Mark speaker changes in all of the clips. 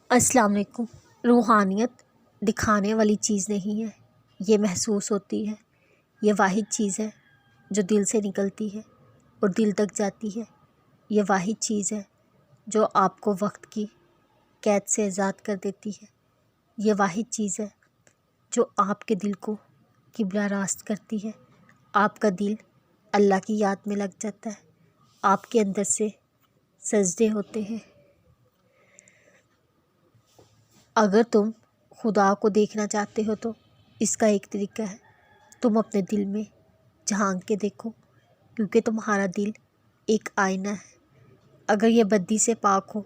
Speaker 1: السلام علیکم۔ روحانیت دکھانے والی چیز نہیں ہے، یہ محسوس ہوتی ہے۔ یہ واحد چیز ہے جو دل سے نکلتی ہے اور دل تک جاتی ہے۔ یہ واحد چیز ہے جو آپ کو وقت کی قید سے آزاد کر دیتی ہے۔ یہ واحد چیز ہے جو آپ کے دل کو قبلہ راست کرتی ہے۔ آپ کا دل اللہ کی یاد میں لگ جاتا ہے، آپ کے اندر سے سجدے ہوتے ہیں۔ اگر تم خدا کو دیکھنا چاہتے ہو تو اس کا ایک طریقہ ہے، تم اپنے دل میں جھانک کے دیکھو، کیونکہ تمہارا دل ایک آئینہ ہے۔ اگر یہ بدی سے پاک ہو،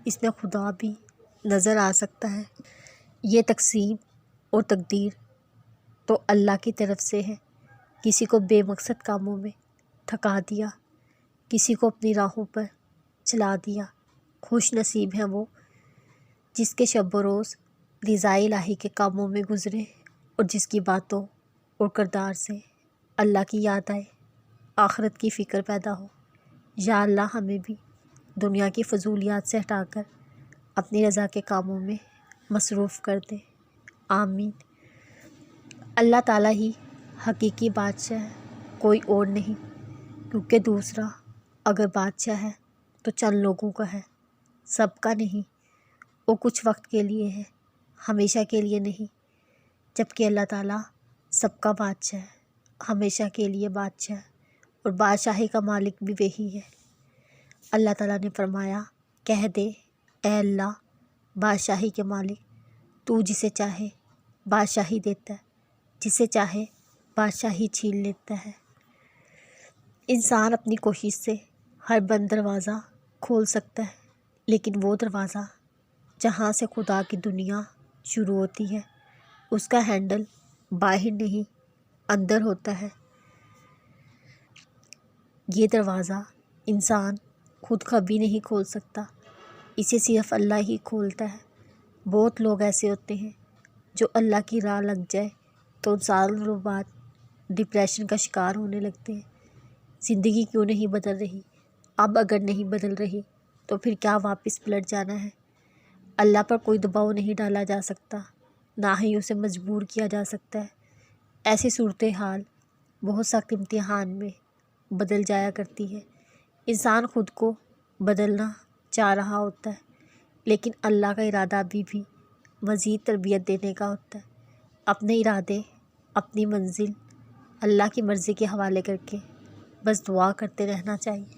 Speaker 1: اس میں خدا بھی نظر آ سکتا ہے۔ یہ تقسیم اور تقدیر تو اللہ کی طرف سے ہے۔ کسی کو بے مقصد کاموں میں تھکا دیا، کسی کو اپنی راہوں پر چلا دیا۔ خوش نصیب ہیں وہ جس کے شب و روز رضائے الہی کے کاموں میں گزرے اور جس کی باتوں اور کردار سے اللہ کی یاد آئے، آخرت کی فکر پیدا ہو۔ یا اللہ ہمیں بھی دنیا کی فضولیات سے ہٹا کر اپنی رضا کے کاموں میں مصروف کر دے، آمین۔ اللہ تعالیٰ ہی حقیقی بادشاہ ہے، کوئی اور نہیں، کیونکہ دوسرا اگر بادشاہ ہے تو چند لوگوں کا ہے، سب کا نہیں۔ وہ کچھ وقت کے لیے ہے، ہمیشہ کے لیے نہیں، جبکہ اللہ تعالیٰ سب کا بادشاہ ہے، ہمیشہ کے لیے بادشاہ ہے، اور بادشاہی کا مالک بھی وہی ہے۔ اللہ تعالیٰ نے فرمایا، کہہ دے اے اللہ بادشاہی کے مالک، تو جسے چاہے بادشاہی دیتا ہے، جسے چاہے بادشاہی چھین لیتا ہے۔ انسان اپنی کوشش سے ہر بند دروازہ کھول سکتا ہے، لیکن وہ دروازہ جہاں سے خدا کی دنیا شروع ہوتی ہے، اس کا ہینڈل باہر نہیں اندر ہوتا ہے۔ یہ دروازہ انسان خود کبھی نہیں کھول سکتا، اسے صرف اللہ ہی کھولتا ہے۔ بہت لوگ ایسے ہوتے ہیں جو اللہ کی راہ لگ جائے تو سالوں بعد ڈپریشن کا شکار ہونے لگتے ہیں۔ زندگی کیوں نہیں بدل رہی؟ اب اگر نہیں بدل رہی تو پھر کیا واپس پلٹ جانا ہے؟ اللہ پر کوئی دباؤ نہیں ڈالا جا سکتا، نہ ہی اسے مجبور کیا جا سکتا ہے۔ ایسی صورتحال بہت سخت امتحان میں بدل جایا کرتی ہے۔ انسان خود کو بدلنا چاہ رہا ہوتا ہے، لیکن اللہ کا ارادہ بھی مزید تربیت دینے کا ہوتا ہے۔ اپنے ارادے، اپنی منزل اللہ کی مرضی کے حوالے کر کے بس دعا کرتے رہنا چاہیے۔